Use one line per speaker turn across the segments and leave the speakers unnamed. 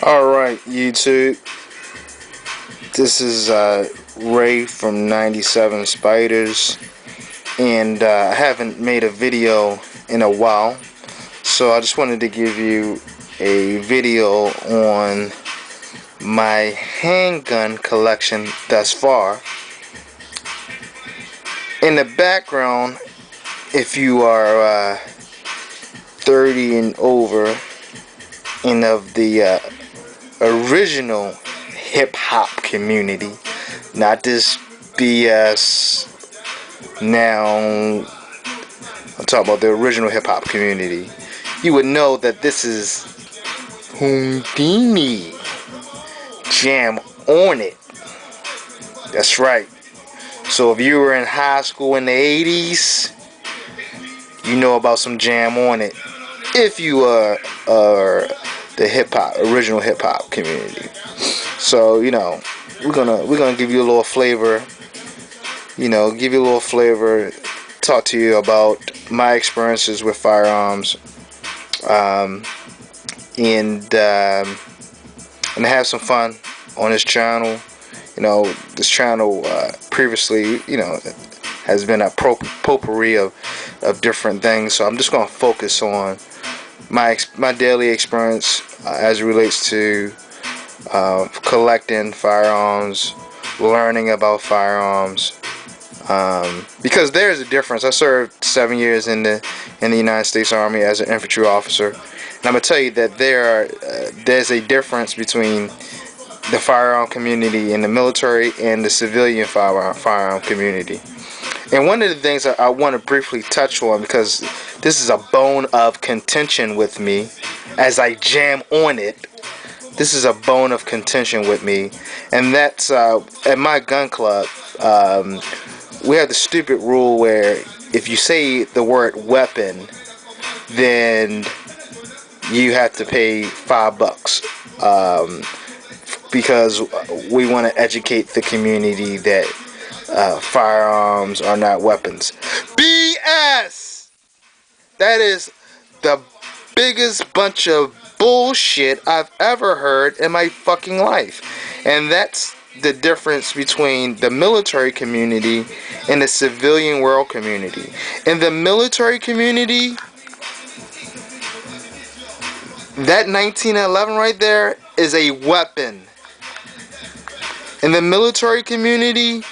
Alright, YouTube. This is Ray from 97 Spiders. And I haven't made a video in a while. So I just wanted to give you a video on my handgun collection thus far. In the background, if you are 30 and over and of the original hip-hop community, not this BS. Now I'm talking about the original hip-hop community. You would know that this is Houdini. Jam on it. That's right. So if you were in high school in the 80s, you know about some Jam on it. If you are the original hip-hop community. So, we're gonna give you a little flavor. Talk to you about my experiences with firearms, and have some fun on this channel. This channel previously, has been a potpourri of different things. So I'm just gonna focus on my daily experience as it relates to collecting firearms, learning about firearms, because there's a difference. I served 7 years in the United States Army as an infantry officer, and I'm gonna tell you that there's a difference between the firearm community in the military and the civilian firearm community. And one of the things I want to briefly touch on, because this is a bone of contention with me as I jam on it. This is a bone of contention with me, and that's at my gun club. We have the stupid rule where if you say the word weapon, then you have to pay $5, because we want to educate the community that firearms are not weapons. BS! That is the biggest bunch of bullshit I've ever heard in my fucking life. And that's the difference between the military community and the civilian world community. In the military community, that 1911 right there is a weapon. In the military community,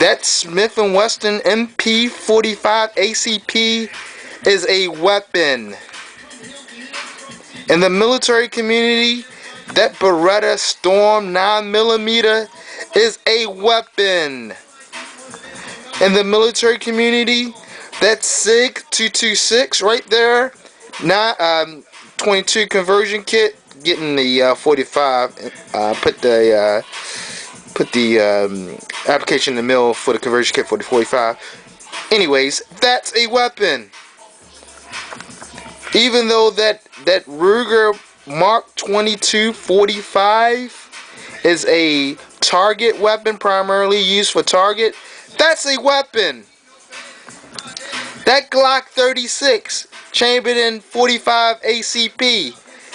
that Smith & Wesson MP 45 ACP is a weapon. In the military community, that Beretta Storm 9mm is a weapon. In the military community, that Sig 226 right there, 22 conversion kit, getting the 45, put the application in the mail for the conversion kit for the 45. Anyways, that's a weapon. Even though that Ruger Mark 22 45 is a target weapon, primarily used for target, that's a weapon. That Glock 36 chambered in 45 ACP,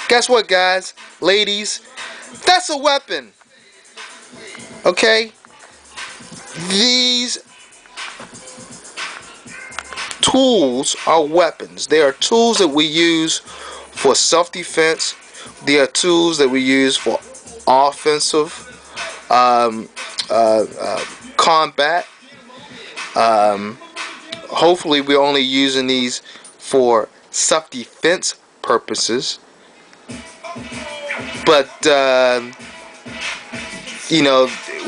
guess what, guys, ladies, that's a weapon. Okay? These tools are weapons. They are tools that we use for self-defense. They are tools that we use for offensive combat. Hopefully we're only using these for self-defense purposes. But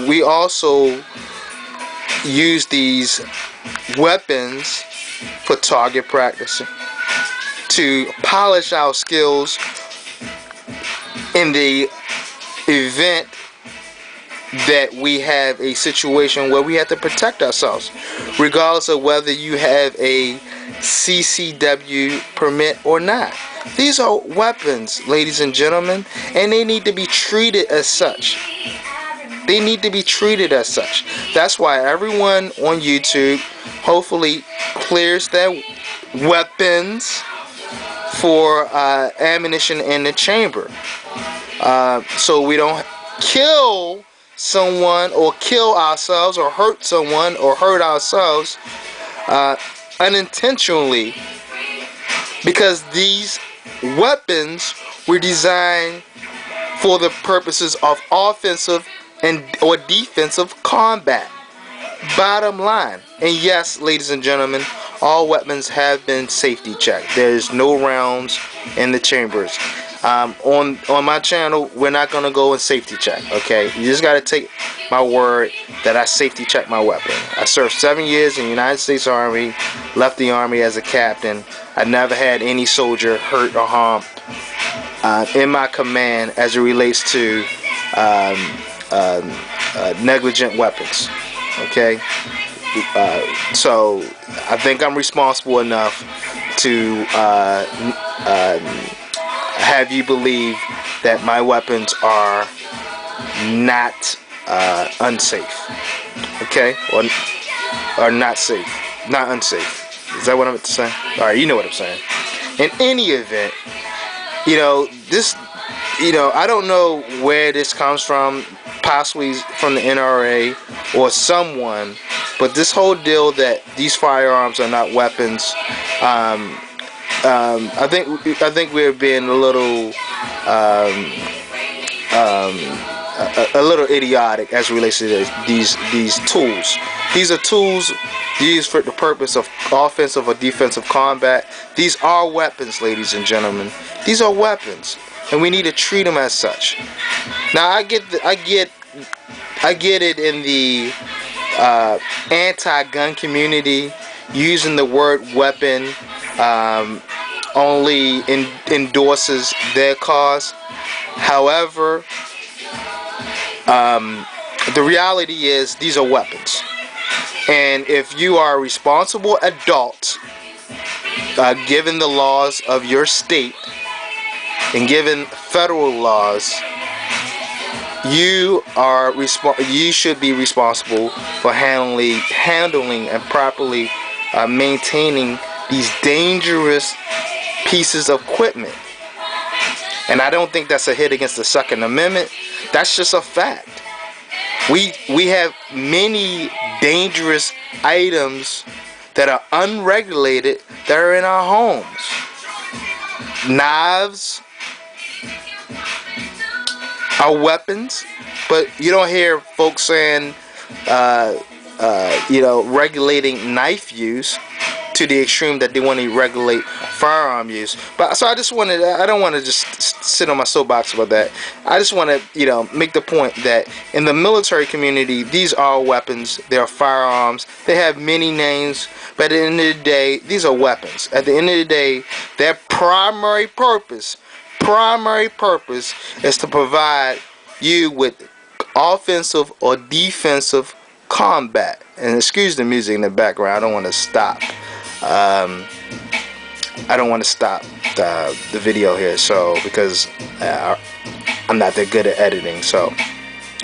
we also use these weapons for target practice, to polish our skills in the event that we have a situation where we have to protect ourselves, regardless of whether you have a CCW permit or not. These are weapons, ladies and gentlemen, and they need to be treated as such. They need to be treated as such. That's why everyone on YouTube hopefully clears their weapons for ammunition in the chamber, so we don't kill someone or kill ourselves or hurt someone or hurt ourselves unintentionally, because these weapons were designed for the purposes of offensive and or defensive combat. Bottom line. And yes, ladies and gentlemen, all weapons have been safety checked. There's no rounds in the chambers. On my channel, we're not gonna go and safety check. Okay, you just gotta take my word that I safety check my weapon. I served 7 years in the United States Army, left the Army as a captain. I never had any soldier hurt or harmed in my command as it relates to negligent weapons. Okay, so I think I'm responsible enough to have you believe that my weapons are not unsafe. Okay, or not safe, not unsafe. Is that what I'm saying? All right, you know what I'm saying. In any event, this, I don't know where this comes from, possibly from the NRA or someone, but this whole deal that these firearms are not weapons, I think we're being a little idiotic as it relates to these tools. These are tools used for the purpose of offensive or defensive combat. These are weapons, ladies and gentlemen. These are weapons, and we need to treat them as such. Now, I get it in the anti-gun community, using the word weapon only endorses their cause. However, the reality is these are weapons, and if you are a responsible adult, given the laws of your state and given federal laws, you should be responsible for handling and properly maintaining these dangerous pieces of equipment. And I don't think that's a hit against the Second Amendment. That's just a fact. We have many dangerous items that are unregulated that are in our homes. Knives are weapons, but you don't hear folks saying, regulating knife use to the extreme that they want to regulate firearm use. But so I don't want to just sit on my soapbox about that. I just want to, make the point that in the military community, these are weapons. They are firearms. They have many names, but at the end of the day, these are weapons. At the end of the day, their primary purpose is to provide you with offensive or defensive combat. And excuse the music in the background. I don't want to stop. I don't want to stop the video here, so because I'm not that good at editing, so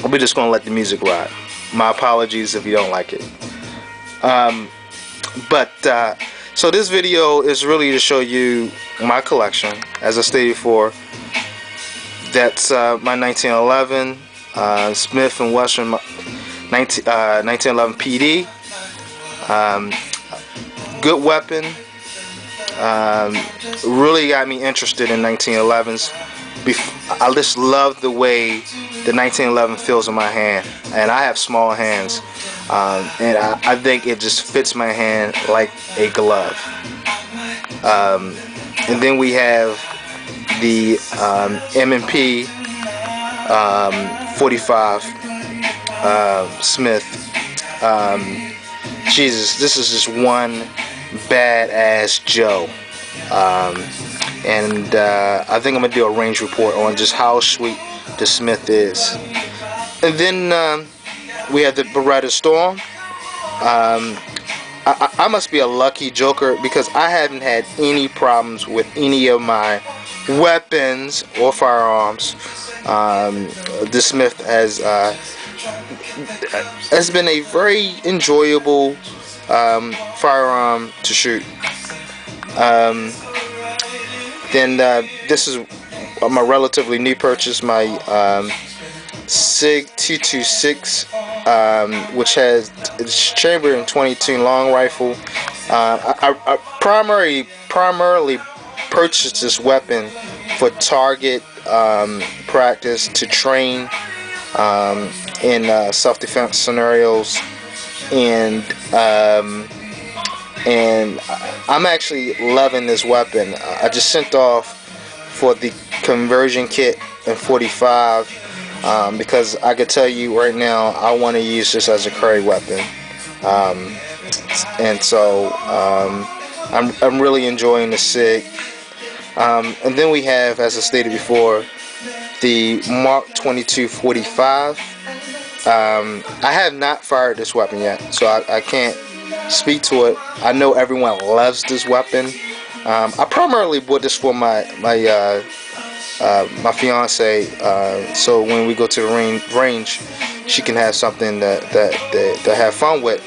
we're just gonna let the music ride. My apologies if you don't like it. So this video is really to show you my collection. As I stated before, that's my 1911 Smith & Wesson 1911 PD. Good weapon. Really got me interested in 1911s. I just love the way the 1911 feels in my hand, and I have small hands, and I think it just fits my hand like a glove. And then we have the M&P 45 Smith. Jesus, this is just one badass Joe. And I think I'm gonna do a range report on just how sweet the Smith is. And then we have the Beretta Storm. I must be a lucky joker because I haven't had any problems with any of my weapons or firearms. The Smith has been a very enjoyable firearm to shoot. Then this is my relatively new purchase, my Sig 226, which has its chamber in 22 long rifle. I primarily purchased this weapon for target practice, to train in self-defense scenarios, and I'm actually loving this weapon. I just sent off for the conversion kit in 45 because I could tell you right now I want to use this as a curry weapon, and so I'm really enjoying the Sig. And then we have, as I stated before, the Mark 22 45. I have not fired this weapon yet, so I can't speak to it. I know everyone loves this weapon. I primarily bought this for my fiance, so when we go to the range, she can have something to have fun with.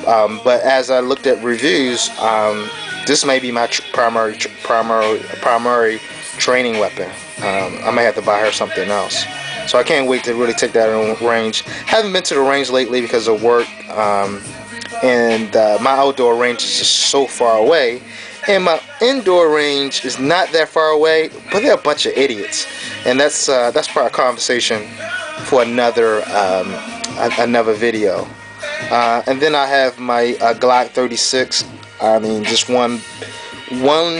But as I looked at reviews, this may be my primary training weapon. I may have to buy her something else. So I can't wait to really take that in range. Haven't been to the range lately because of work, and my outdoor range is just so far away, and my indoor range is not that far away, but they're a bunch of idiots, and that's probably a conversation for another video. And then I have my Glock 36. I mean, just one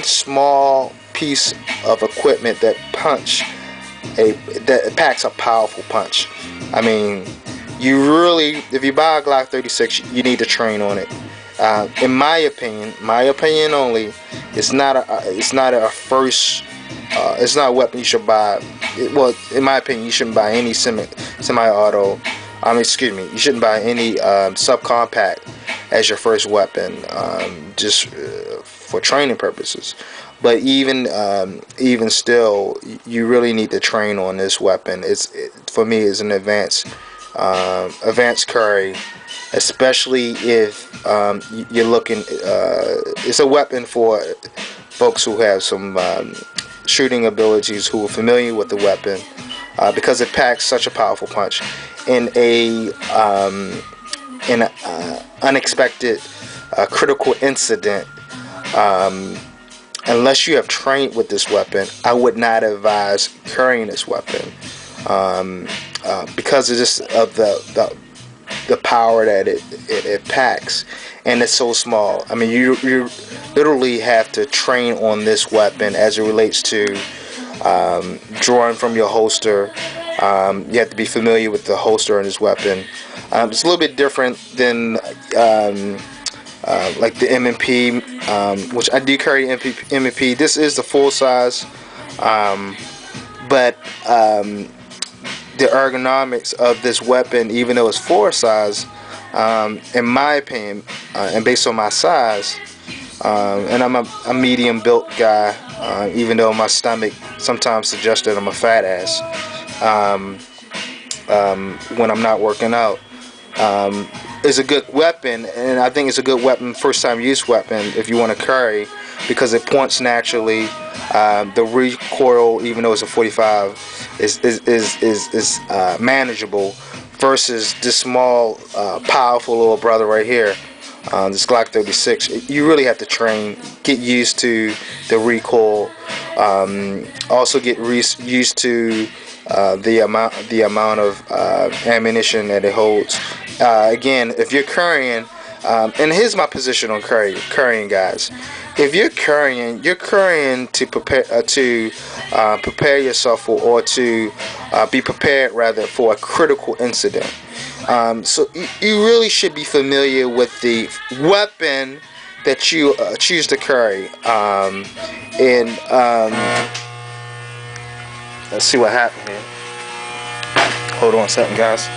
small piece of equipment that packs a powerful punch. I mean, you really, if you buy a Glock 36, you need to train on it. In my opinion only, it's not a weapon you should buy. Well, in my opinion, you shouldn't buy any semi-auto. You shouldn't buy any subcompact as your first weapon, just for training purposes. But even still, you really need to train on this weapon. For me, it's an advanced carry, especially if you're looking. It's a weapon for folks who have some shooting abilities, who are familiar with the weapon, because it packs such a powerful punch in a unexpected critical incident. Unless you have trained with this weapon, I would not advise carrying this weapon, because of the power that it packs, and it's so small. I mean, you literally have to train on this weapon as it relates to drawing from your holster. You have to be familiar with the holster on this weapon. It's a little bit different than like the M&P, which I do carry M&P. This is the full size, but the ergonomics of this weapon, even though it's full size, in my opinion, and based on my size, and I'm a medium built guy, even though my stomach sometimes suggests that I'm a fat ass when I'm not working out. Is a good weapon, and I think it's a good weapon, first time use weapon, if you want to carry, because it points naturally. The recoil, even though it's a 45, is manageable, versus this small powerful little brother right here, this Glock 36. You really have to train, get used to the recoil, also get used to the amount of ammunition that it holds. Again, if you're carrying, and here's my position on carrying, guys. If you're carrying to prepare yourself for, or to be prepared rather, for a critical incident. So you really should be familiar with the weapon that you choose to carry. Let's see what happened here. Hold on a second, guys.